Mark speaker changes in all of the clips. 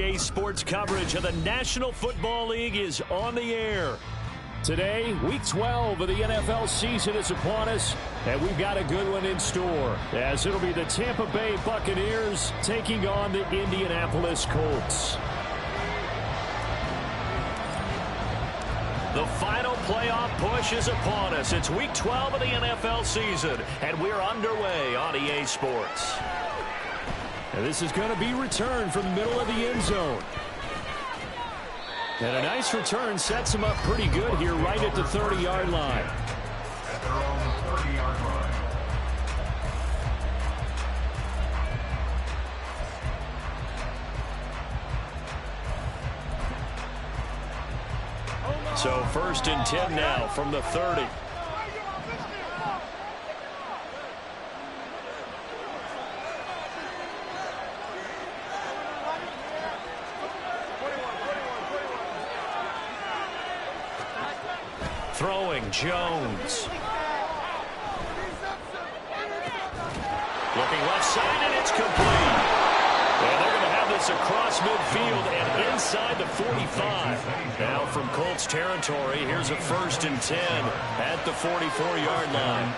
Speaker 1: EA Sports coverage of the National Football League is on the air. Today, Week 12 of the NFL season is upon us, and we've got a good one in store, as it'll be the Tampa Bay Buccaneers taking on the Indianapolis Colts. The final playoff push is upon us. It's Week 12 of the NFL season, and we're underway on EA Sports. And this is going to be returned from the middle of the end zone. And a nice return sets him up pretty good here right at the 30-yard line.
Speaker 2: At their own 30-yard line.
Speaker 1: So 1st and 10 now from the 30. Throwing Jones. Looking left side, and it's complete. And they're going to have this across midfield and inside the 45. Now from Colts territory, here's a 1st and 10 at the 44-yard line.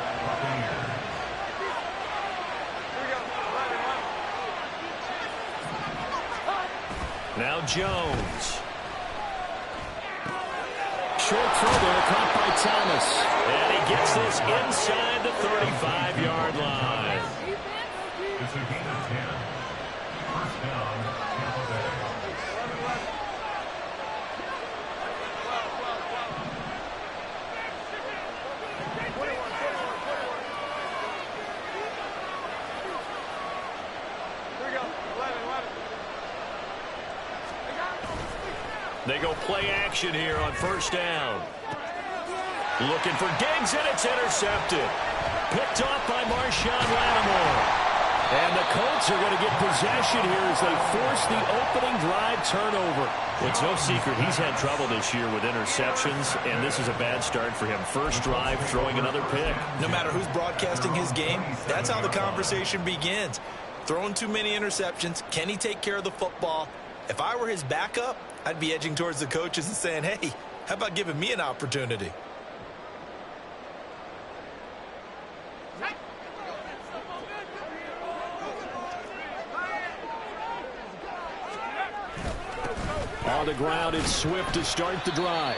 Speaker 1: Now Jones. Short throw there, caught by Thomas. And he gets this inside the 35-yard line.
Speaker 2: It's a gain of 10. First down, Tampa Bay.
Speaker 1: They go play action here on 1st down. Looking for Diggs, and it's intercepted. Picked off by Marshawn Lattimore. And the Colts are going to get possession here as they force the opening drive turnover. Well, it's no secret he's had trouble this year with interceptions, and this is a bad start for him. First drive, throwing another pick.
Speaker 3: No matter who's broadcasting his game, that's how the conversation begins. Throwing too many interceptions. Can he take care of the football? If I were his backup, I'd be edging towards the coaches and saying, hey, how about giving me an opportunity?
Speaker 1: On the ground, it's Swift to start the drive.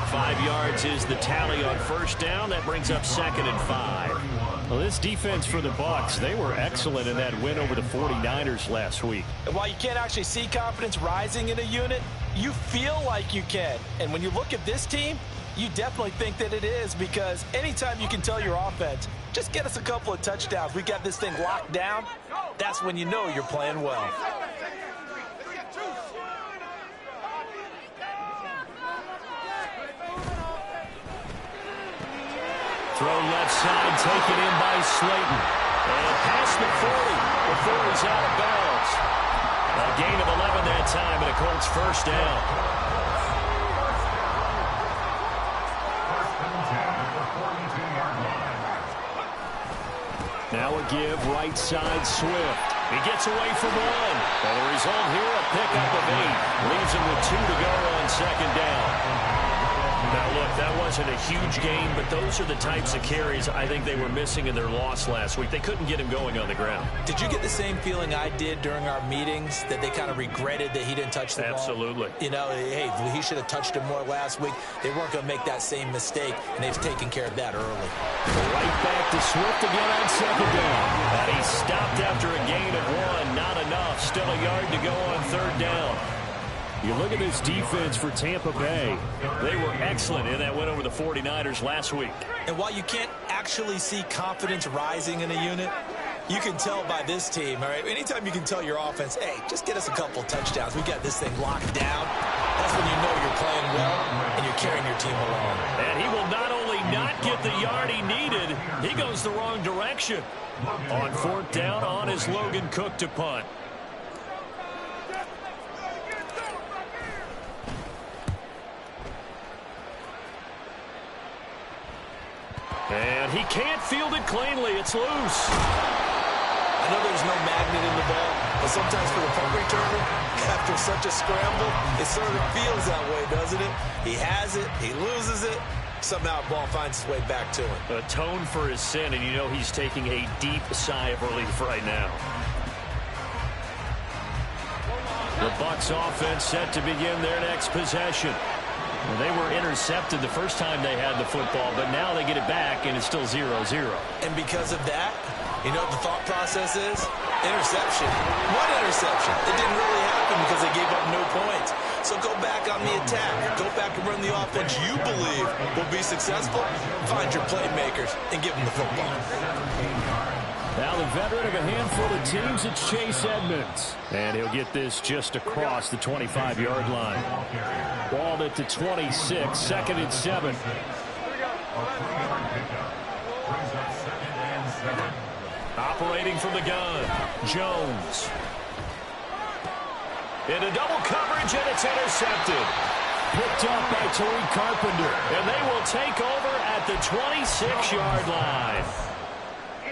Speaker 1: 5 yards is the tally on 1st down. That brings up 2nd and 5. Well, this defense for the Bucs, they were excellent in that win over the 49ers last week.
Speaker 3: And while you can't actually see confidence rising in a unit, you feel like you can. And when you look at this team, you definitely think that it is, because anytime you can tell your offense, just get us a couple of touchdowns, we got this thing locked down, that's when you know you're playing well.
Speaker 1: Throw left side, taken in by Slayton. And past the 40 before he's out of bounds. A gain of 11 that time, and a Colts 1st down. Now a give, right side, Swift. He gets away from one. And the result here, a pickup of 8. Leaves him with 2 to go on 2nd down. Now, look, that wasn't a huge gain, but those are the types of carries I think they were missing in their loss last week. They couldn't get him going on the ground.
Speaker 3: Did you get the same feeling I did during our meetings, that they kind of regretted that he didn't touch the ball?
Speaker 1: Absolutely.
Speaker 3: You know, hey, he should have touched him more last week. They weren't going to make that same mistake, and they've taken care of that early.
Speaker 1: Right back to Swift again on 2nd down. And he stopped after a gain of 1. Not enough. Still a yard to go on 3rd down. You look at this defense for Tampa Bay. They were excellent in that win over the 49ers last week.
Speaker 3: And while you can't actually see confidence rising in a unit, you can tell by this team, all right? Anytime you can tell your offense, hey, just get us a couple of touchdowns. We got this thing locked down. That's when you know you're playing well and you're carrying your team along.
Speaker 1: And he will not only not get the yard he needed, he goes the wrong direction. On 4th down, on is Logan Cook to punt. And he can't field it cleanly. It's loose.
Speaker 3: I know there's no magnet in the ball, but sometimes for the punt returner, after such a scramble, it sort of feels that way, doesn't it? He has it, he loses it, somehow the ball finds its way back to him.
Speaker 1: Atone for his sin, and you know he's taking a deep sigh of relief right now. The Bucs offense set to begin their next possession. Well, they were intercepted the first time they had the football, but now they get it back, and it's still 0-0.
Speaker 3: And because of that, you know what the thought process is? Interception. What interception? It didn't really happen because they gave up no points. So go back on the attack. Go back and run the offense you believe will be successful. Find your playmakers and give them the football.
Speaker 1: Now the veteran of a handful of teams, it's Chase Edmonds. And he'll get this just across the 25-yard line. Balled at the 26, second and 7. Operating from the gun, Jones. Into double coverage, and it's intercepted. Picked up by Tariq Carpenter. And they will take over at the 26-yard line.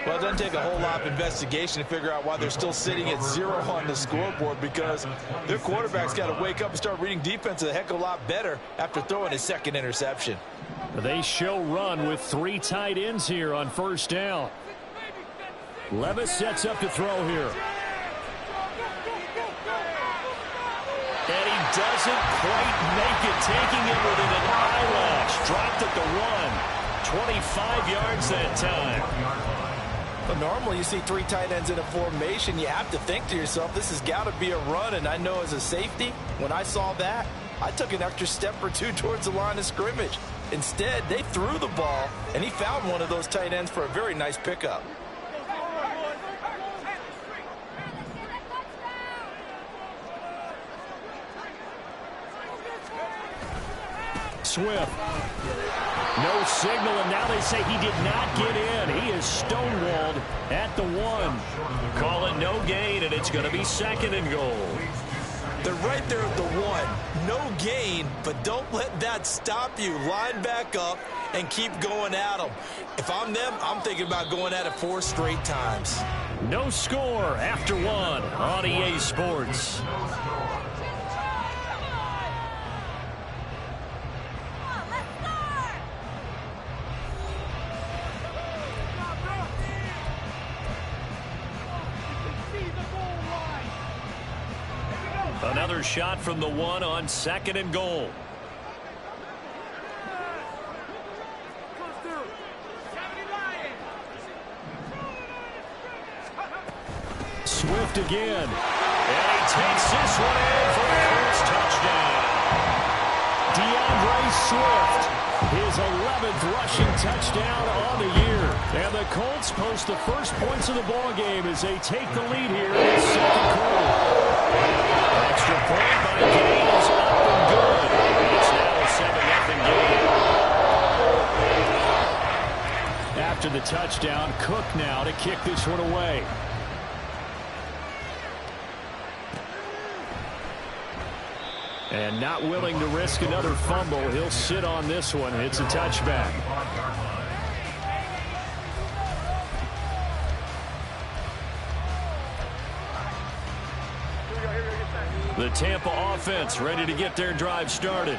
Speaker 3: Well, it doesn't take a whole lot of investigation to figure out why they're still sitting at 0 on the scoreboard, because their quarterback's got to wake up and start reading defense a heck of a lot better after throwing his second interception.
Speaker 1: They show run with 3 tight ends here on first down. Levis sets up to throw here. And he doesn't quite make it, taking it within an eyelash. Dropped at the 1. 25 yards that time.
Speaker 3: But normally you see 3 tight ends in a formation, you have to think to yourself, this has got to be a run. And I know as a safety, when I saw that, I took an extra step or 2 towards the line of scrimmage. Instead, they threw the ball, and he found one of those tight ends for a very nice pickup.
Speaker 1: Swift. No signal, and now they say he did not get in. He is stonewalled at the 1. Call it no gain, and it's going to be second and goal.
Speaker 3: They're right there at the 1. No gain, but don't let that stop you. Line back up and keep going at them. If I'm them, I'm thinking about going at it 4 straight times.
Speaker 1: No score after 1 on EA Sports. Another shot from the 1 on second and goal. Swift again. And he takes this one in for the first touchdown. DeAndre Swift, his 11th rushing touchdown on the year. And the Colts post the first points of the ballgame as they take the lead here in the second quarter. Extra point by Gain is up and good. It's now a 7-0 game. After the touchdown, Cook now to kick this one away. And not willing to risk another fumble, he'll sit on this one. It's a touchback. The Tampa offense ready to get their drive started.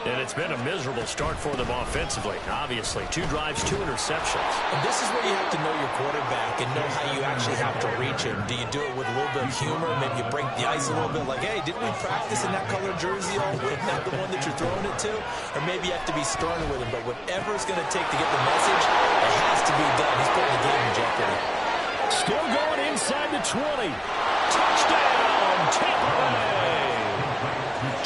Speaker 1: And it's been a miserable start for them offensively. Obviously, 2 drives, 2 interceptions.
Speaker 3: And this is where you have to know your quarterback and know how you actually have to reach him. Do you do it with a little bit of humor? Maybe you break the ice a little bit like, hey, didn't we practice in that color jersey all week? Not the one that you're throwing it to? Or maybe you have to be stern with him. But whatever it's going to take to get the message, it has to be done. He's putting the game in jeopardy.
Speaker 1: Still going inside the 20. Touchdown, Tampa Bay.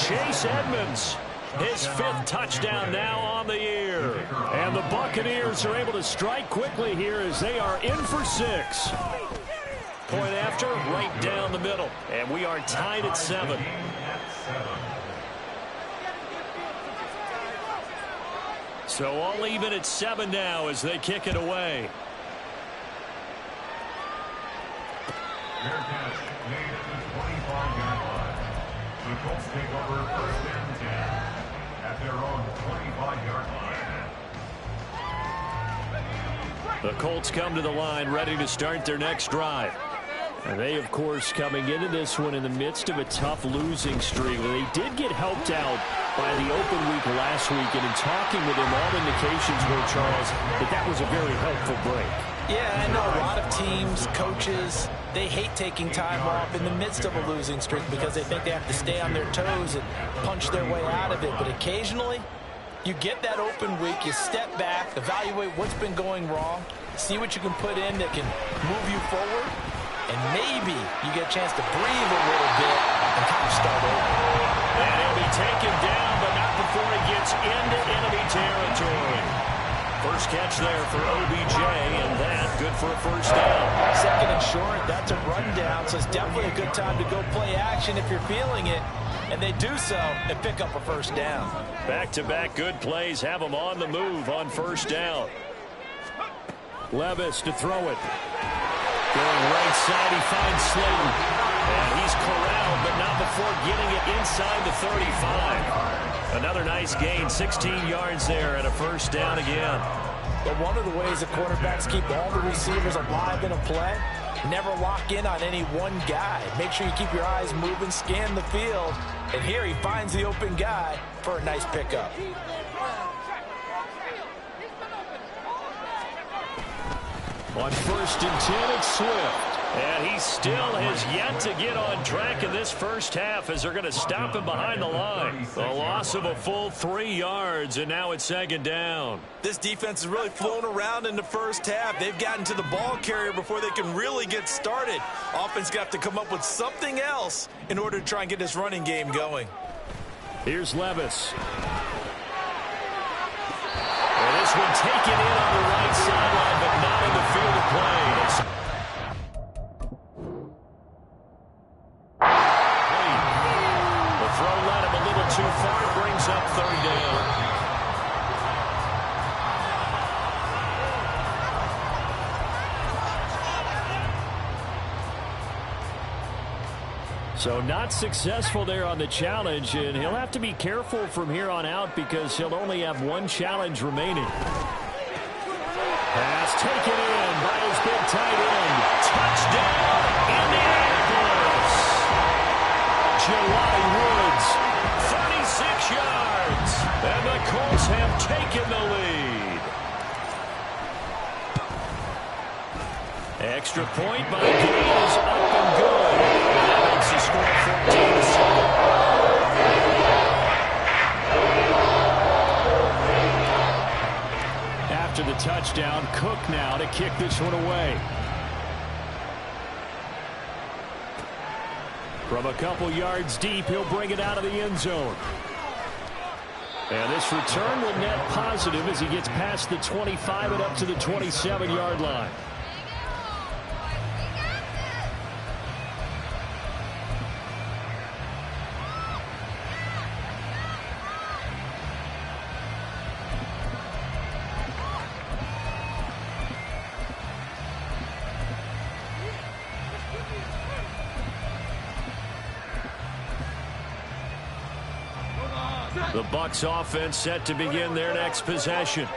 Speaker 1: Chase Edmonds, his 5th touchdown now on the year. And the Buccaneers are able to strike quickly here as they are in for 6. Point after, right down the middle. And we are tied at 7. So all even at 7 now as they kick it away.
Speaker 2: Bearcats made at the 25-yard line. The Colts take over first and 10 at their own 25-yard line.
Speaker 1: The Colts come to the line ready to start their next drive. And they, of course, coming into this one in the midst of a tough losing streak. They did get helped out by the open week last week, and in talking with him, all indications were, Charles, that was a very helpful break.
Speaker 3: Yeah, I know a lot of teams, coaches, they hate taking time off in the midst of a losing streak because they think they have to stay on their toes and punch their way out of it. But occasionally, you get that open week, you step back, evaluate what's been going wrong, see what you can put in that can move you forward, and maybe you get a chance to breathe a little bit and kind of start over.
Speaker 1: And he'll be taken down, but not before he gets into enemy territory. First catch there for OBJ, and that good for a first down.
Speaker 3: Second and short, that's a rundown, so it's definitely a good time to go play action if you're feeling it. And they do so and pick up a first down.
Speaker 1: Back-to-back good plays have them on the move on first down. Levis to throw it. Going right side, he finds Slayton. And he's corralled, but not before getting it inside the 35. Another nice gain, 16 yards there, and a first down again.
Speaker 3: But one of the ways the quarterbacks keep all the receivers alive in a play, never lock in on any one guy. Make sure you keep your eyes moving, scan the field. And here he finds the open guy for a nice pickup.
Speaker 1: On first and 10, it's Swift. And he still has yet to get on track in this first half as they're going to stop him behind the line. A loss of a full 3 yards, and now it's second down.
Speaker 3: This defense is really flown around in the first half. They've gotten to the ball carrier before they can really get started. Offense got to come up with something else in order to try and get this running game going.
Speaker 1: Here's Levis. And this one taken in on the right sideline, but not in the field of play. Too far, brings up third down. So not successful there on the challenge, and he'll have to be careful from here on out because he'll only have one challenge remaining. Pass taken in by his big tight end. Touchdown, Indianapolis. Jelani Woods. 36 yards, and the Colts have taken the lead. Extra point by Gaines, up and good. And that makes the score 14-7. After the touchdown, Cook now to kick this one away. From a couple yards deep, he'll bring it out of the end zone. And this return will net positive as he gets past the 25 and up to the 27-yard line. The Bucs offense set to begin their next possession.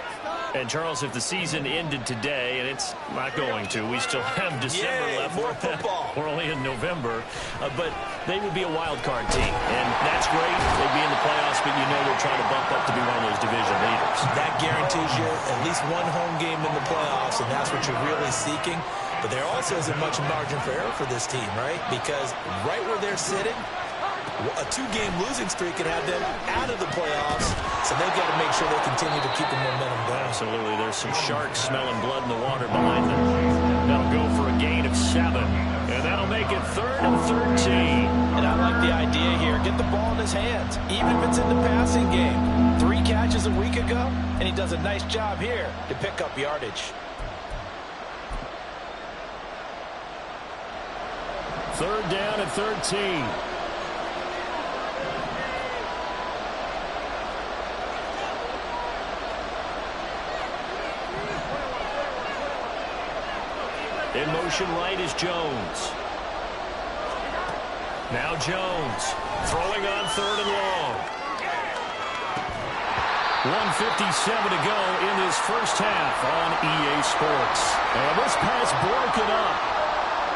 Speaker 4: And, Charles, if the season ended today, and it's not going to, we still have December left.
Speaker 3: More football.
Speaker 4: We're only in November. But they would be a wild card team. And that's great. They'd be in the playoffs, but you know they're trying to bump up to be one of those division leaders.
Speaker 3: That guarantees you at least one home game in the playoffs, and that's what you're really seeking. But there also isn't much margin for error for this team, right? Because right where they're sitting, a two-game losing streak could have them out of the playoffs, so they've got to make sure they continue to keep the momentum going.
Speaker 4: Absolutely. There's some sharks smelling blood in the water behind them. They'll go for a gain of 7, and that'll make it 3rd and 13.
Speaker 3: And I like the idea here. Get the ball in his hands, even if it's in the passing game. 3 catches a week ago, and he does a nice job here to pick up yardage.
Speaker 1: 3rd down and 13. In motion right is Jones. Now Jones throwing on 3rd and long. 1:57 to go in this first half on EA Sports. And this pass broken up.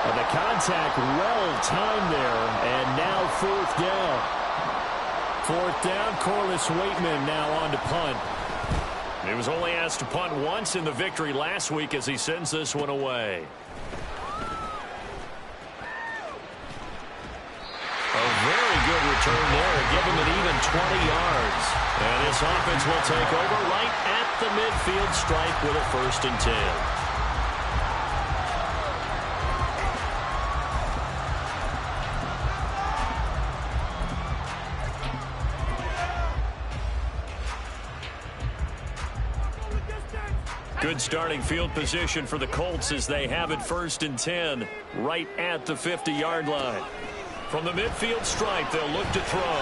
Speaker 1: The contact well timed there, and now fourth down. Fourth down, Corliss Waitman now on to punt. He was only asked to punt once in the victory last week as he sends this one away. A very good return there. Give him an even 20 yards. And this offense will take over right at the midfield stripe with a 1st and 10. Good starting field position for the Colts as they have it 1st and 10 right at the 50-yard line. From the midfield stripe, they'll look to throw.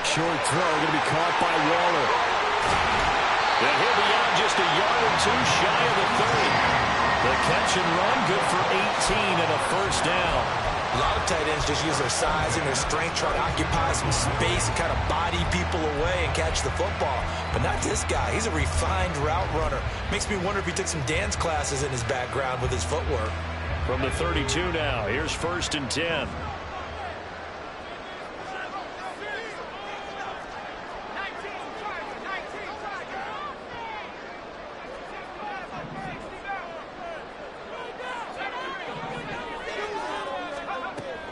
Speaker 1: Short throw going to be caught by Waller. And he'll be out just a yard or two shy of the 30. The catch and run good for 18 and a 1st down.
Speaker 3: A lot of tight ends just use their size and their strength, try to occupy some space and kind of body people away and catch the football. But not this guy. He's a refined route runner. Makes me wonder if he took some dance classes in his background with his footwork.
Speaker 1: From the 32 now, here's 1st and 10.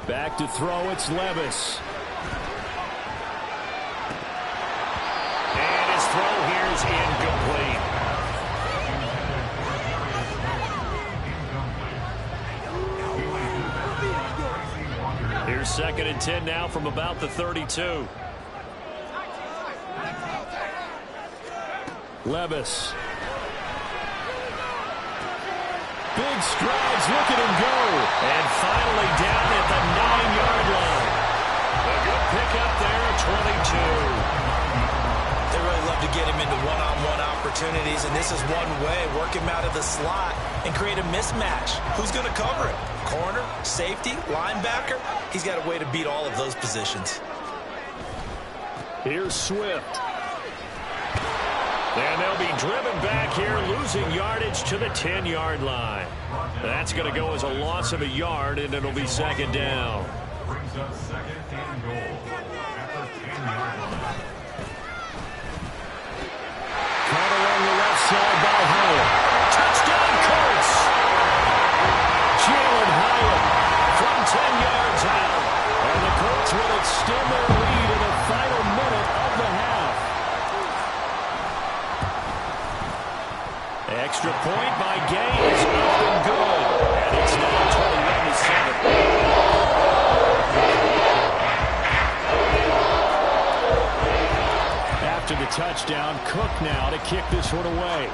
Speaker 1: Back to throw, it's Levis. And his throw here is incomplete. Here's 2nd and 10 now from about the 32. Levis. Big strides, look at him go. And finally down at the 9-yard line. A good pickup there, 22.
Speaker 3: They really love to get him into one-on-one opportunities, and this is one way. Work him out of the slot and create a mismatch. Who's going to cover him? Corner, safety, linebacker? He's got a way to beat all of those positions.
Speaker 1: Here's Swift. And they'll be driven back here, losing yardage to the 10-yard line. That's going to go as a loss of a yard, and it'll be 2nd down.
Speaker 2: Brings up 2nd and goal at the 10-yard line.
Speaker 1: Caught along the left side by Hyatt. Touchdown, Colts! Jalen Hyatt from 10 yards out. And the Colts will extend their lead in the final minute of the half. Extra point by Gay is up and good. And it's now 21-7. After the touchdown, Cook now to kick this one away.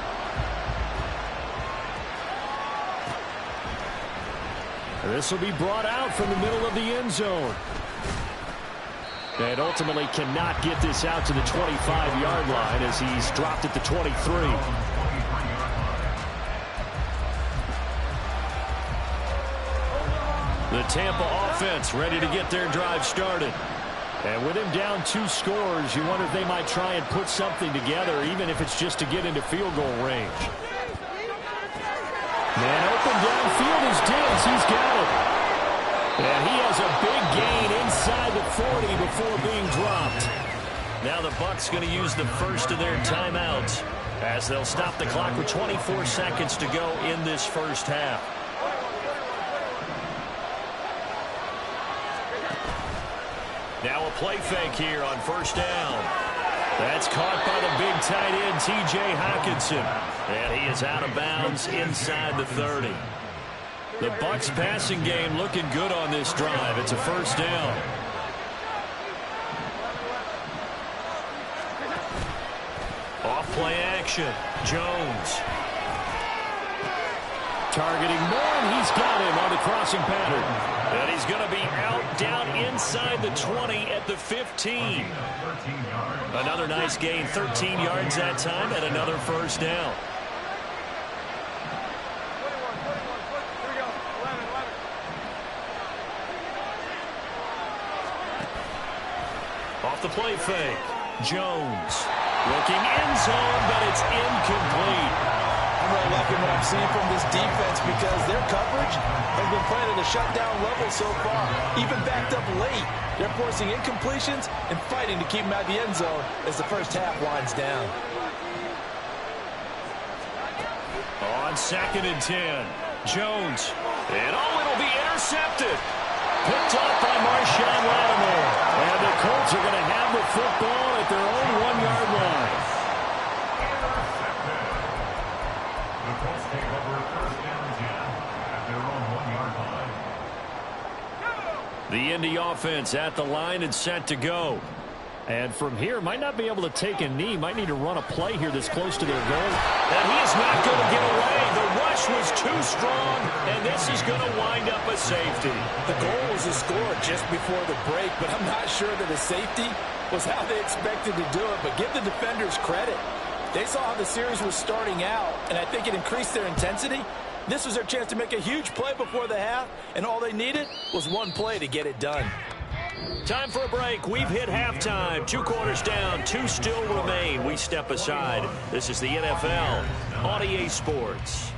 Speaker 1: This will be brought out from the middle of the end zone. And ultimately cannot get this out to the 25-yard line as he's dropped at the 23. The Tampa offense ready to get their drive started. And with him down 2 scores, you wonder if they might try and put something together, even if it's just to get into field goal range. Man open downfield is Diggs. He's got it. And he has a big gain inside the 40 before being dropped. Now the Bucs going to use the first of their timeouts as they'll stop the clock with 24 seconds to go in this first half. Now a play fake here on 1st down. That's caught by the big tight end, T.J. Hockenson. And he is out of bounds inside the 30. The Bucs passing game looking good on this drive. It's a 1st down. Off play action. Jones. Targeting Moore, and he's got him on the crossing pattern. And he's going to be out down inside the 20 at the 15. Another nice gain, 13 yards that time, and another 1st down. Off the play fake. Jones looking end zone, but it's incomplete.
Speaker 3: really liking what I'm seeing from this defense because their coverage has been playing at a shutdown level so far. Even backed up late, they're forcing incompletions and fighting to keep them out of the end zone as the first half winds down.
Speaker 1: On 2nd and 10, Jones. And it'll be intercepted. Picked off by Marshawn Lattimore. And the Colts are going to have the football at their own 1-yard line.
Speaker 2: The Colts take over first down 10 at their own 1-yard line.
Speaker 1: The Indy offense at the line and set to go. And from here, might not be able to take a knee. Might need to run a play here that's close to their goal. And he is not going to get away. The rush was too strong, and this is going to wind up a safety.
Speaker 3: The goal was to score just before the break, but I'm not sure that a safety was how they expected to do it. But give the defenders credit. They saw how the series was starting out, and I think it increased their intensity. This was their chance to make a huge play before the half, and all they needed was one play to get it done.
Speaker 1: Time for a break. We've hit halftime. 2 quarters down. 2 still remain. We step aside. This is the NFL on EA Sports.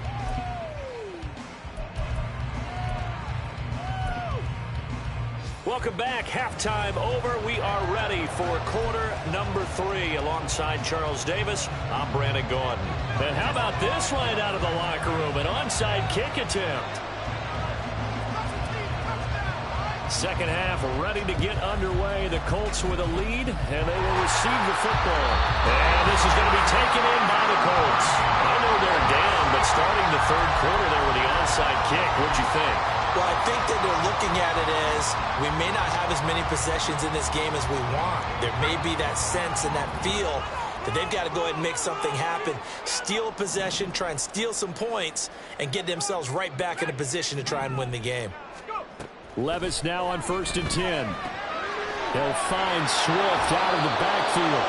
Speaker 1: Welcome back. Halftime over. We are ready for quarter number 3. Alongside Charles Davis, I'm Brandon Gordon. And how about this right out of the locker room? An onside kick attempt. Second half ready to get underway. The Colts with a lead, and they will receive the football. And this is going to be taken in by the Colts. I know they're down, but starting the third quarter there with the onside kick, what'd you think?
Speaker 3: Well, I think that they're looking at it as we may not have as many possessions in this game as we want. There may be that sense and that feel that they've got to go ahead and make something happen, steal a possession, try and steal some points, and get themselves right back in a position to try and win the game.
Speaker 1: Levis now on 1st and 10. He'll find Swift out of the backfield.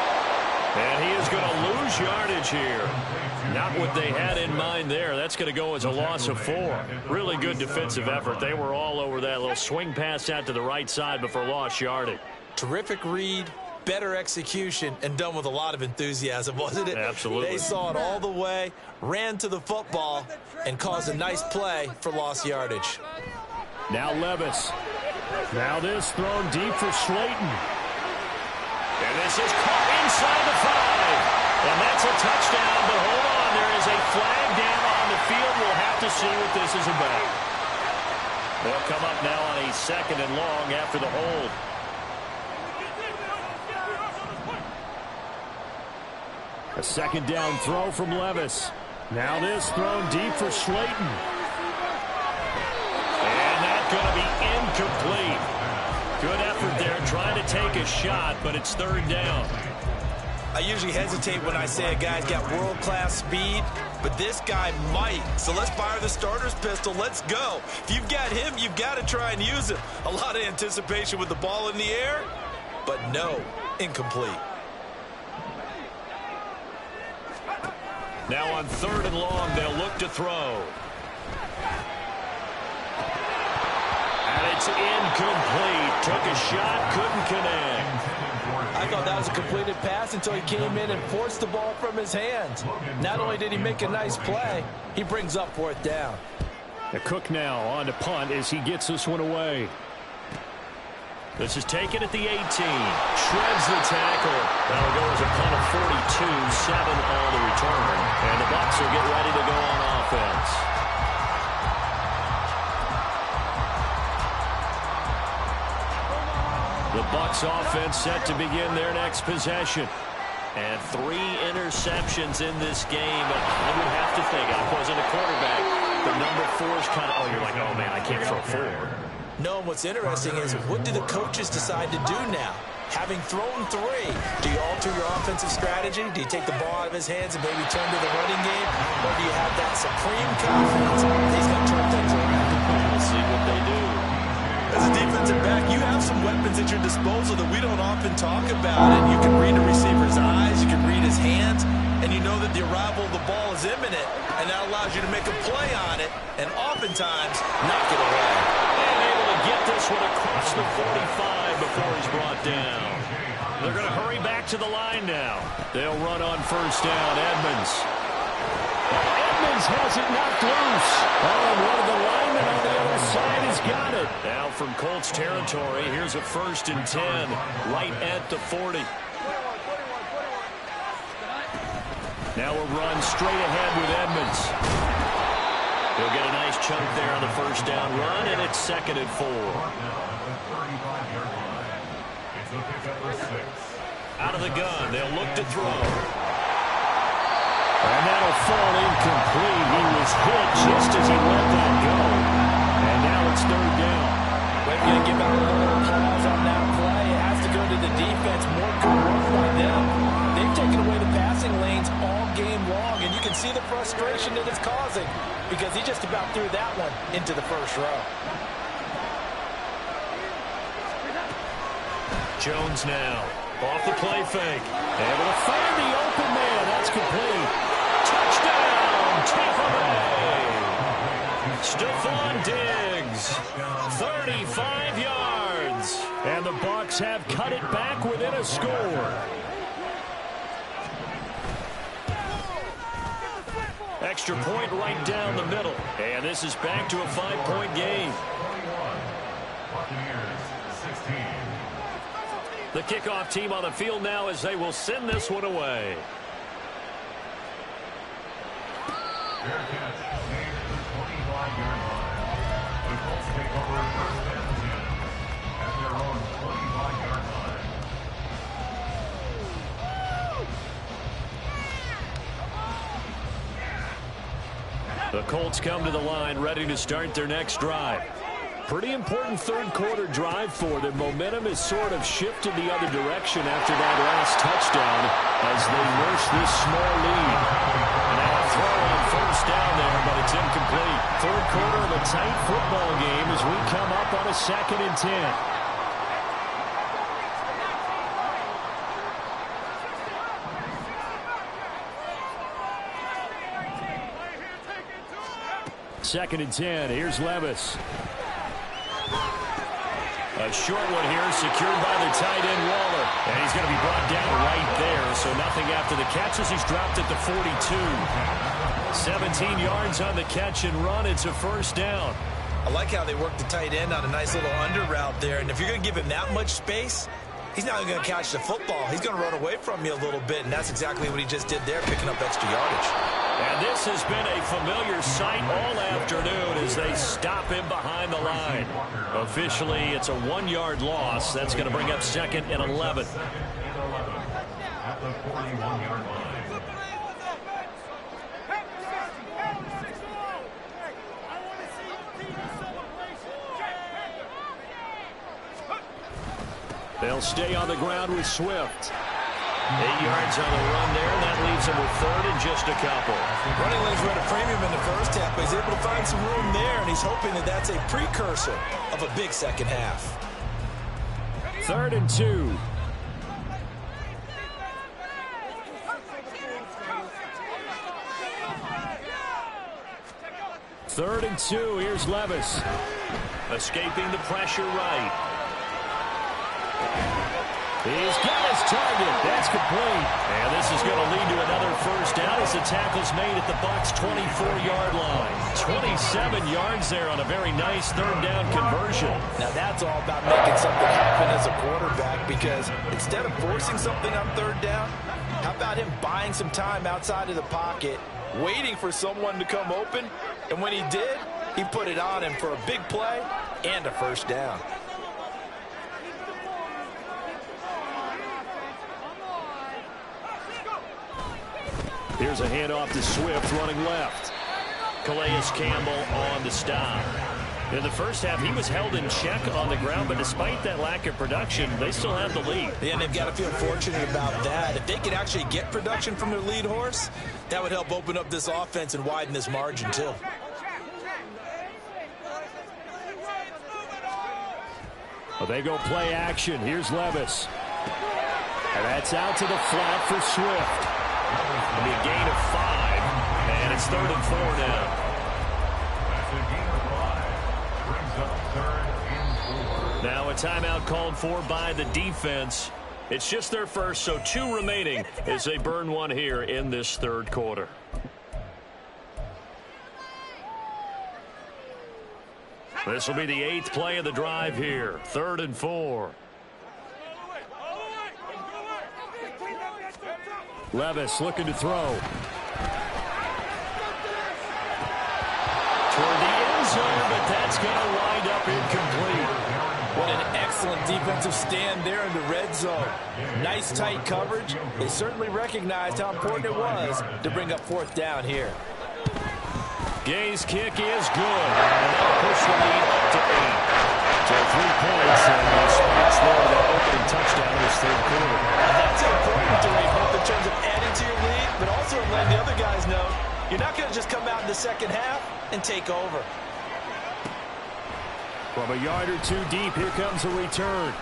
Speaker 1: And he is going to lose yardage here. Not what they had in mind there. That's going to go as a loss of 4. Really good defensive effort. They were all over that little swing pass out to the right side before lost yardage.
Speaker 3: Terrific read, better execution, and done with a lot of enthusiasm, wasn't it?
Speaker 1: Absolutely.
Speaker 3: They saw it all the way, ran to the football, and caused a nice play for lost yardage.
Speaker 1: Now Levis. Now this thrown deep for Slayton. And this is caught inside the 5. And that's a touchdown, but hold on. There is a flag down on the field. We'll have to see what this is about. They'll come up now on a 2nd and long after the hold. A 2nd down throw from Levis. Now this thrown deep for Slayton. Going to be incomplete. Good effort there trying to take a shot, but it's 3rd down.
Speaker 3: I usually hesitate when I say a guy's got world-class speed, but this guy might. So let's fire the starter's pistol. Let's go. If you've got him, you've got to try and use him. A lot of anticipation with the ball in the air, but no, incomplete.
Speaker 1: Now on 3rd and long, they'll look to throw. It's incomplete. Took a shot, couldn't connect.
Speaker 3: I thought that was a completed pass until he came in and forced the ball from his hands. Not only did he make a nice play, he brings up 4th down.
Speaker 1: The Cook now on to punt as he gets this one away. This is taken at the 18. Shreds the tackle. That'll go as a punt of 42, 7 on the return. And the Bucs will get ready to go on offense. The Bucs offense set to begin their next possession. And 3 interceptions in this game. I would have to think, I wasn't a quarterback, but number 4 is kind of, you're like, oh, man, I can't throw 4.
Speaker 3: No, what's interesting is what do the coaches decide to do now? Having thrown 3, do you alter your offensive strategy? Do you take the ball out of his hands and maybe turn to the running game? Or do you have that supreme confidence that he's going to turn things around?
Speaker 1: We'll see what they do.
Speaker 3: As a defensive back, you have some weapons at your disposal that we don't often talk about. And you can read a receiver's eyes, you can read his hands, and you know that the arrival of the ball is imminent, and that allows you to make a play on it, and oftentimes knock it away.
Speaker 1: And able to get this one across the 45 before he's brought down. They're going to hurry back to the line now. They'll run on 1st down. Edmonds. Edmonds has it knocked loose. Oh, and one of the linemen on the other side has got it. Now from Colts territory, here's a 1st and 10, right at the 40. Now a run straight ahead with Edmonds. He'll get a nice chunk there on the 1st down run, and it's 2nd and 4. Out of the gun, they'll look to throw. And that'll fall incomplete. He was hit just as he let that go. And now it's 3rd down.
Speaker 3: We're going to give out a little applause on that play. It has to go to the defense. More good work by them. They've taken away the passing lanes all game long, and you can see the frustration that it's causing because he just about threw that one into the 1st row.
Speaker 1: Jones now. Off the play fake. Able to find the open man. That's complete. Touchdown, Tampa Bay. Stephon Diggs, 35 yards. And the Bucs have cut it back within a score. Extra point right down the middle. And this is back to a 5-point game. The kickoff team on the field now as they will send this one away.
Speaker 2: Fair catch, made at the 25-yard line. The Colts take over 1st and 10 at their own 25-yard line.
Speaker 1: The Colts come to the line ready to start their next drive. Pretty important 3rd quarter drive for them. Momentum has sort of shifted the other direction after that last touchdown as they nurse this small lead. And a throw on 1st down there, but it's incomplete. 3rd quarter of a tight football game as we come up on a 2nd and 10. 2nd and 10. Here's Levis. A short one here, secured by the tight end Waller. And he's going to be brought down right there, so nothing after the catch as he's dropped at the 42. 17 yards on the catch and run. It's a 1st down.
Speaker 3: I like how they work the tight end on a nice little under route there. And if you're going to give him that much space, he's not going to catch the football. He's going to run away from you a little bit, and that's exactly what he just did there, picking up extra yardage.
Speaker 1: And this has been a familiar sight all afternoon as they stop him behind the line. Officially, it's a 1-yard loss. That's going to bring up 2nd and 11.
Speaker 2: At the 41-yard line.
Speaker 1: They'll stay on the ground with Swift. 8 yards on the run there. That leaves him with 3rd and just a couple.
Speaker 3: Running lanes were at a premium in the 1st half, but he's able to find some room there, and he's hoping that that's a precursor of a big 2nd half.
Speaker 1: 3rd and 2. Third and 2. Here's Levis. Escaping the pressure right. He's got his target. That's complete. And this is going to lead to another 1st down as the tackle's made at the Bucs' 24-yard line. 27 yards there on a very nice 3rd down conversion.
Speaker 3: Now that's all about making something happen as a quarterback, because instead of forcing something on 3rd down, how about him buying some time outside of the pocket, waiting for someone to come open, and when he did, he put it on him for a big play and a 1st down.
Speaker 1: Here's a handoff to Swift running left. Calais Campbell on the stop. In the 1st half, he was held in check on the ground, but despite that lack of production, they still have the lead.
Speaker 3: Yeah, and they've got to feel fortunate about that. If they could actually get production from their lead horse, that would help open up this offense and widen this margin too.
Speaker 1: Well, they go play action. Here's Levis. And that's out to the flat for Swift. It'll be a gain of 5, and it's 3rd and 4 now.
Speaker 2: That's a gain of 5. Brings up 3rd and 4.
Speaker 1: Now a timeout called for by the defense. It's just their first, so 2 remaining as they burn one here in this 3rd quarter. This will be the 8th play of the drive here. 3rd and 4. Levis looking to throw. Toward the end zone, but that's going to wind up incomplete.
Speaker 3: What an excellent defensive stand there in the red zone. Nice tight coverage. They certainly recognized how important it was to bring up 4th down here.
Speaker 1: Gay's kick is good. And that'll push the lead up to 8. So 3 points and the spots there with that opening touchdown in this 3rd quarter.
Speaker 3: That's important to me, both in terms of adding to your lead, but also letting the other guys know you're not going to just come out in the second half and take over.
Speaker 1: From a yard or 2 deep, here comes a return.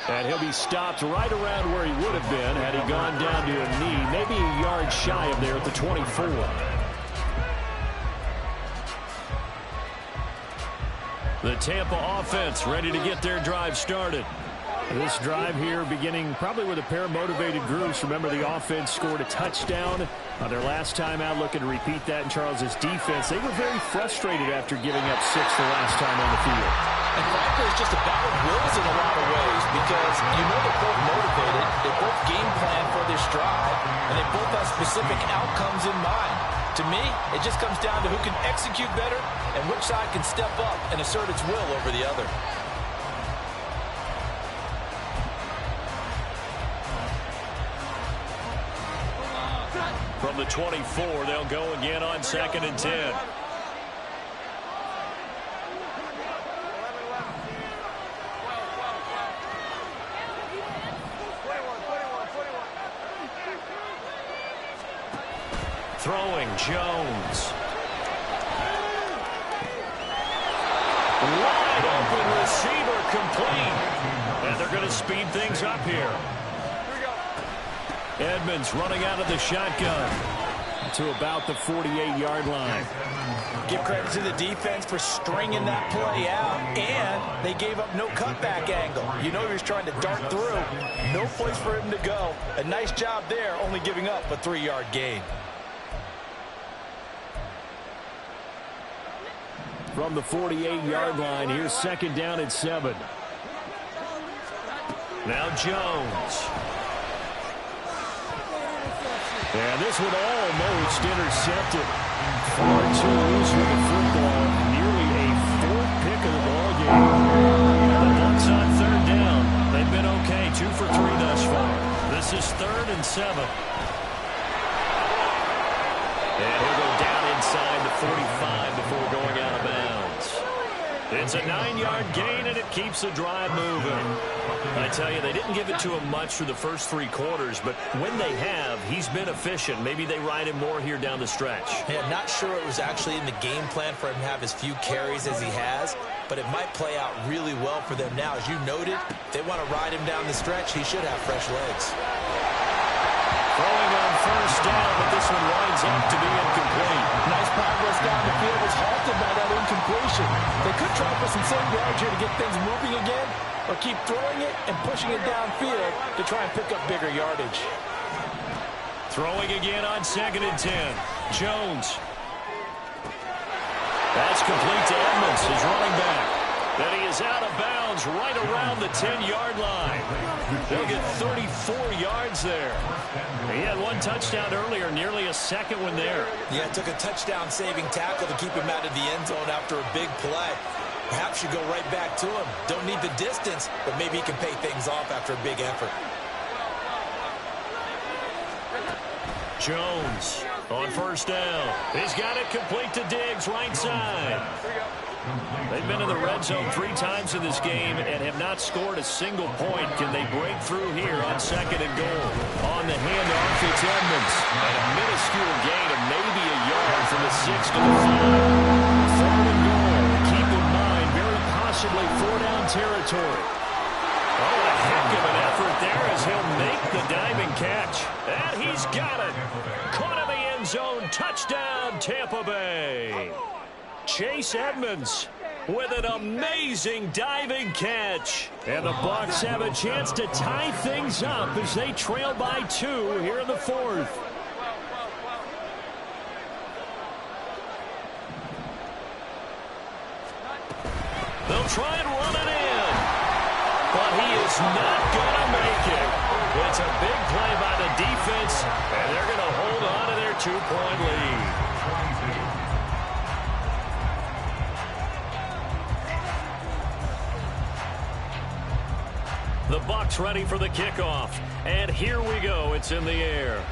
Speaker 1: And he'll be stopped right around where he would have been had he gone down to a knee, maybe a yard shy of there at the 24. The Tampa offense ready to get their drive started. This drive here beginning probably with a pair of motivated groups. Remember, the offense scored a touchdown on their last time out, looking to repeat that in Charles's defense. They were very frustrated after giving up 6 the last time on the field.
Speaker 3: And frankly, it's just a battle of wills in a lot of ways because you know they're both motivated, they both game plan for this drive, and they both have specific outcomes in mind. To me, it just comes down to who can execute better and which side can step up and assert its will over the other.
Speaker 1: From the 24, they'll go again on 2nd and 10. Throwing, Jones. Wide open receiver complete. And they're going to speed things up here. Edmonds running out of the shotgun to about the 48-yard line.
Speaker 3: Give credit to the defense for stringing that play out, and they gave up no cutback angle. You know he was trying to dart through. No place for him to go. A nice job there, only giving up a 3-yard gain.
Speaker 1: From the 48-yard line, here's 2nd down and 7. Now Jones. And this one almost intercepted. Far too loose with the football. Nearly a 4th pick of the ball game. The Bucs on 3rd down. They've been okay. 2 for 3 thus far. This is 3rd and 7. And he'll go down inside the 45 before going out of bounds. It's a 9-yard gain, and it keeps the drive moving. I tell you, they didn't give it to him much through the first 3 quarters, but when they have, he's been efficient. Maybe they ride him more here down the stretch.
Speaker 3: Yeah, not sure it was actually in the game plan for him to have as few carries as he has, but it might play out really well for them now. As you noted, if they want to ride him down the stretch, he should have fresh legs.
Speaker 1: Throwing on 1st down, but this one winds up to be incomplete.
Speaker 3: Nice progress down the field was halted by that incompletion. They could try for some same yards here to get things moving again, or keep throwing it and pushing it downfield to try and pick up bigger yardage.
Speaker 1: Throwing again on 2nd and 10. Jones. That's complete to Edmonds, his running back. Then he is out of bounds right around the 10-yard line. They'll get 34 yards there. He had 1 touchdown earlier, nearly a 2nd one there.
Speaker 3: Yeah, it took a touchdown-saving tackle to keep him out of the end zone after a big play. Perhaps you go right back to him. Don't need the distance, but maybe he can pay things off after a big effort.
Speaker 1: Jones on 1st down. He's got it complete to Diggs, right side. They've been in the red zone 3 times in this game and have not scored a single point. Can they break through here on 2nd and goal? On the handoff, it's Edmonds. And a minuscule gain of maybe a yard from the 6 to the 5. 3rd and goal. Keep in mind, very possibly 4-down territory. Oh, a heck of an effort there as he'll make the diving catch. And he's got it. Caught in the end zone. Touchdown, Tampa Bay. Chase Edmonds with an amazing diving catch. And the Bucs have a chance to tie things up as they trail by 2 here in the 4th. He'll try and run it in. But he is not going to make it. It's a big play by the defense, and they're going to hold on to their 2-point lead. The Bucs ready for the kickoff. And here we go. It's in the air.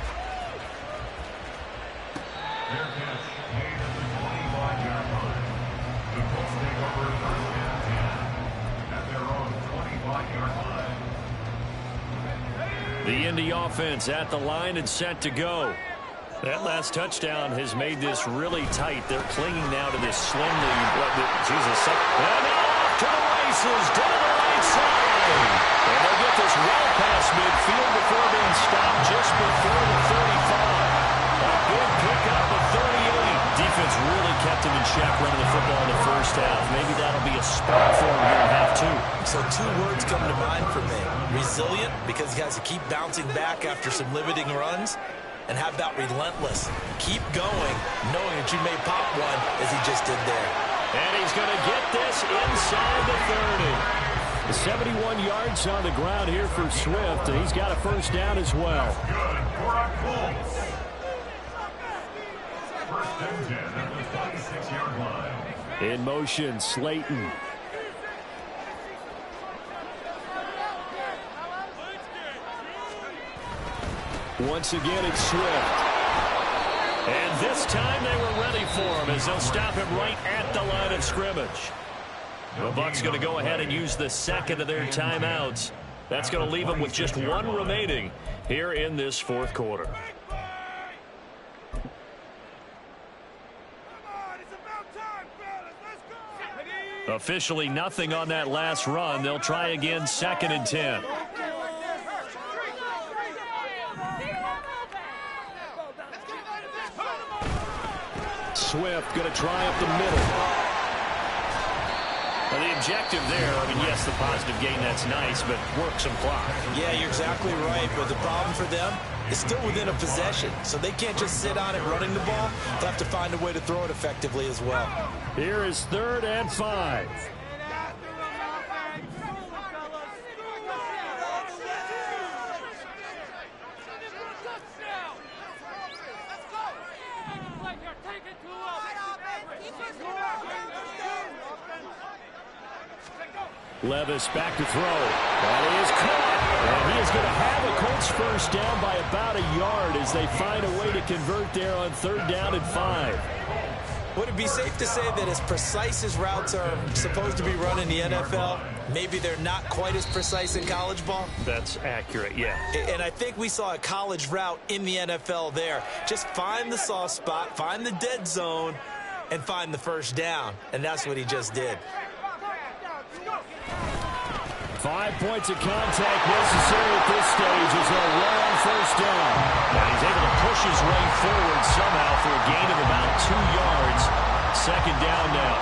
Speaker 2: Their catch made at the 25-yard line. The Colts take over first and 10 at their own 25-yard line.
Speaker 1: The Indy offense at the line and set to go. That last touchdown has made this really tight. They're clinging now to this slim lead. Jesus. And now off to the races down the right side. And they'll get this well past midfield before being stopped just before the 35. A big pickup of 38. Defense really kept him in check running the football in the first half. Maybe that'll be a spark for him here in half two.
Speaker 3: So 2 words come to mind for me. Resilient, because he has to keep bouncing back after some limiting runs. And how about relentless? Keep going, knowing that you may pop one as he just did there.
Speaker 1: And he's going to get this inside the 30. 71 yards on the ground here for Swift, and he's got a first down as well.
Speaker 2: Good for our Colts. First and 10 at the 26-yard line.
Speaker 1: In motion, Slayton. Once again, it's Swift. And this time they were ready for him as they'll stop him right at the line of scrimmage. The Bucs going to go ahead and use the second of their timeouts. That's going to leave them with just 1 remaining here in this fourth quarter. Officially nothing on that last run. They'll try again, 2nd and 10. Swift going to try up the middle. Well, the objective there, I mean, yes, the positive gain, that's nice, but work some clock.
Speaker 3: Yeah, you're exactly right, but the problem for them is still within a possession, so they can't just sit on it running the ball. They'll have to find a way to throw it effectively as well.
Speaker 1: Here is 3rd and 5. Levis back to throw. That is caught. And he is going to have a Colts first down by about a yard as they find a way to convert there on 3rd down and 5.
Speaker 3: Would it be safe to say that as precise as routes are supposed to be run in the NFL, maybe they're not quite as precise in college ball?
Speaker 1: That's accurate, yeah.
Speaker 3: And I think we saw a college route in the NFL there. Just find the soft spot, find the dead zone, and find the first down. And that's what he just did.
Speaker 1: 5 points of contact necessary at this stage as they'll run on first down. And he's able to push his way forward somehow for a gain of about 2 yards. 2nd down now.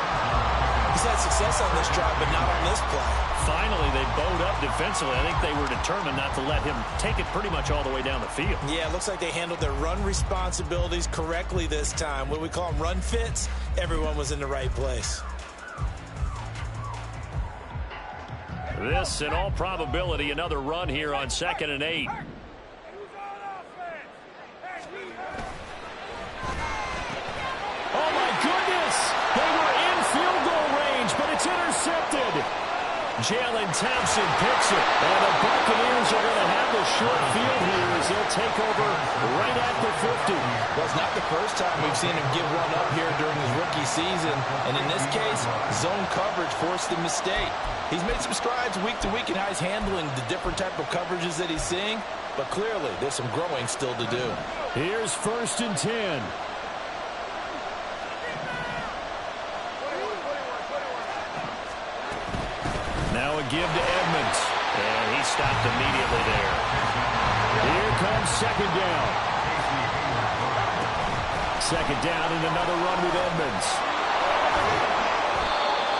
Speaker 3: He's had success on this drive, but not on this play.
Speaker 1: Finally, they bowed up defensively. I think they were determined not to let him take it pretty much all the way down the field.
Speaker 3: Yeah, it looks like they handled their run responsibilities correctly this time. What we call them run fits, everyone was in the right place.
Speaker 1: This, in all probability, another run here on 2nd and 8. Oh, my goodness! They were in field goal range, but it's intercepted. Jalen Thompson picks it, and the Buccaneers are going to have the short field here as they'll take over right at the 50.
Speaker 3: Well, it's not the first time we've seen him give one up here during his rookie season, and in this case, zone coverage forced the mistake. He's made some strides week to week in how he's handling the different type of coverages that he's seeing, but clearly there's some growing still to do.
Speaker 1: Here's 1st and 10. Now a give to Edmonds, and he stopped immediately there. Here comes 2nd down. 2nd down and another run with Edmonds.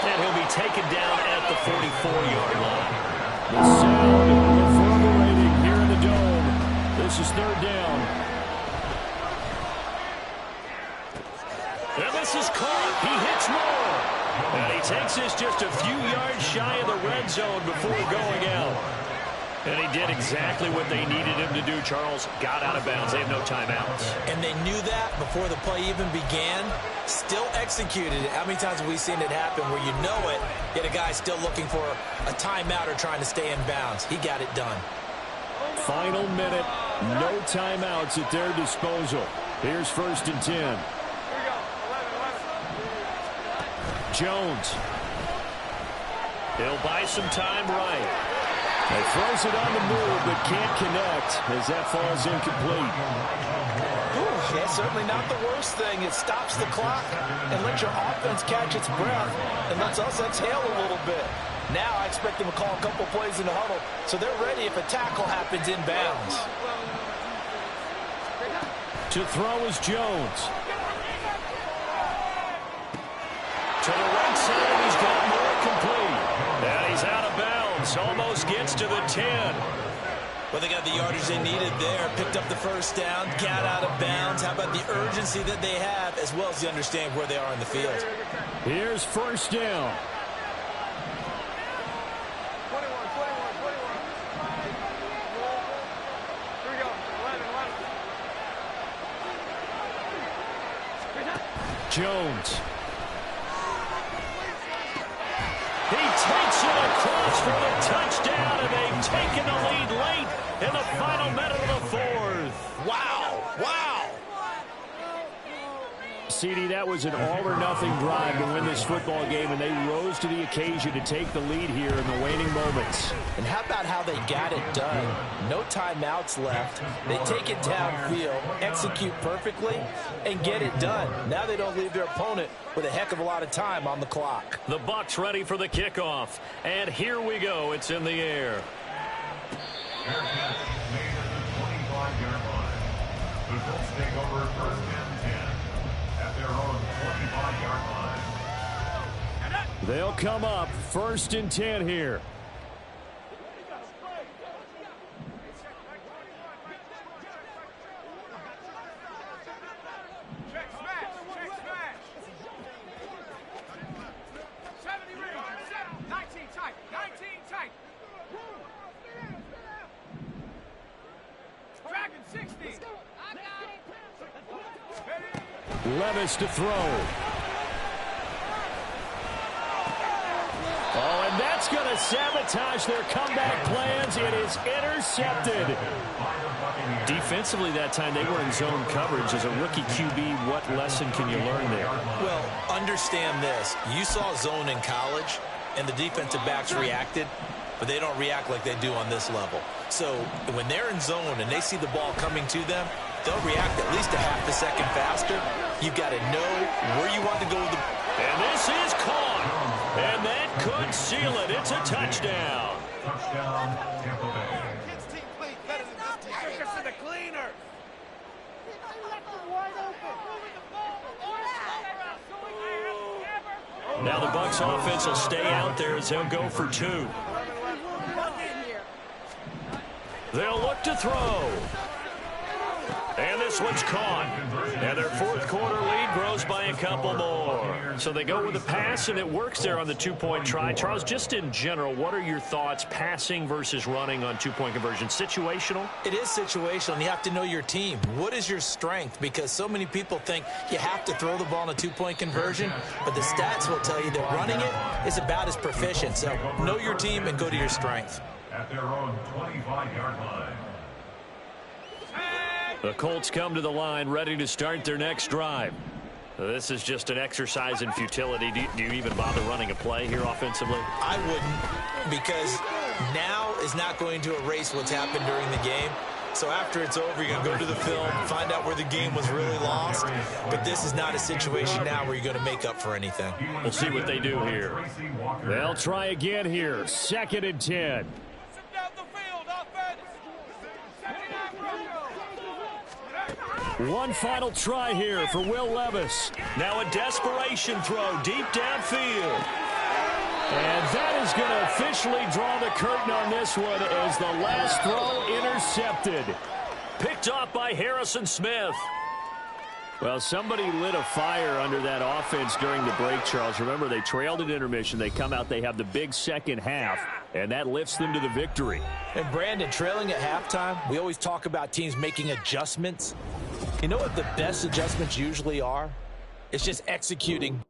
Speaker 1: And he'll be taken down at the 44-yard line. The sound reverberating here in the dome. This is 3rd down. And this is caught. He hits Moore. And he takes this just a few yards shy of the red zone before going out. And he did exactly what they needed him to do, Charles. Got out of bounds. They have no timeouts.
Speaker 3: And they knew that before the play even began. Still executed it. How many times have we seen it happen where you know it, yet a guy still looking for a timeout or trying to stay in bounds? He got it done.
Speaker 1: Final minute. No timeouts at their disposal. Here's 1st and 10. Jones. He'll buy some time right. He throws it on the move, but can't connect as that falls incomplete.
Speaker 3: Ooh, yeah, certainly not the worst thing. It stops the clock and lets your offense catch its breath and lets us exhale a little bit. Now I expect them to call a couple plays in the huddle so they're ready if a tackle happens in bounds.
Speaker 1: To throw is Jones. To the right side, he's got more complete. And he's out of bounds. Almost gets to the 10.
Speaker 3: Well, they got the yardage they needed there. Picked up the first down, got out of bounds. How about the urgency that they have, as well as the understand where they are in the field?
Speaker 1: Here's 1st down. Jones. He takes it across for the touchdown, and they've taken the lead late in the final minute of the 4th.
Speaker 3: Wow, wow.
Speaker 1: CD, that was an all-or-nothing drive to win this football game, and they rose to the occasion to take the lead here in the waning moments.
Speaker 3: And how about how they got it done? No timeouts left. They take it downfield, execute perfectly, and get it done. Now they don't leave their opponent with a heck of a lot of time on the clock.
Speaker 1: The Bucs ready for the kickoff. And here we go. It's in the air.
Speaker 2: Fair catch made at the 25-yard line. The Colts take over 1st and 10 at their own 25-yard line.
Speaker 1: They'll come up 1st and 10 here. Levis to throw. Oh, and that's going to sabotage their comeback plans. It is intercepted. Defensively that time, they were in zone coverage. As a rookie QB, what lesson can you learn there?
Speaker 3: Well, understand this. You saw zone in college, and the defensive backs reacted, but they don't react like they do on this level. So when they're in zone and they see the ball coming to them, they'll react at least a half a second faster. You've got to know where you want to go with the...
Speaker 1: And this is caught. And that could seal it. It's a touchdown.
Speaker 2: Touchdown, Tampa Bay.
Speaker 1: Now the Bucs offense will stay out there as they'll go for 2. They'll look to throw. And this one's caught. And their 4th quarter lead grows by a couple more. So they go with a pass, and it works there on the 2-point try. Charles, just in general, what are your thoughts passing versus running on 2-point conversion? Situational?
Speaker 3: It is situational, and you have to know your team. What is your strength? Because so many people think you have to throw the ball in a 2-point conversion, but the stats will tell you that running it is about as proficient. So know your team and go to your strength.
Speaker 2: At their own 25-yard line.
Speaker 1: The Colts come to the line ready to start their next drive. This is just an exercise in futility. Do you even bother running a play here offensively?
Speaker 3: I wouldn't, because now is not going to erase what's happened during the game. So after it's over, you're going to go to the film, find out where the game was really lost. But this is not a situation now where you're going to make up for anything.
Speaker 1: We'll see what they do here. They'll try again here. 2nd and 10. One final try here for Will Levis. Now a desperation throw deep downfield. And that is going to officially draw the curtain on this one as the last throw intercepted. Picked off by Harrison Smith. Well, somebody lit a fire under that offense during the break, Charles. Remember, they trailed at intermission. They come out, they have the big second half, and that lifts them to the victory.
Speaker 3: And, Brandon, trailing at halftime, we always talk about teams making adjustments. You know what the best adjustments usually are? It's just executing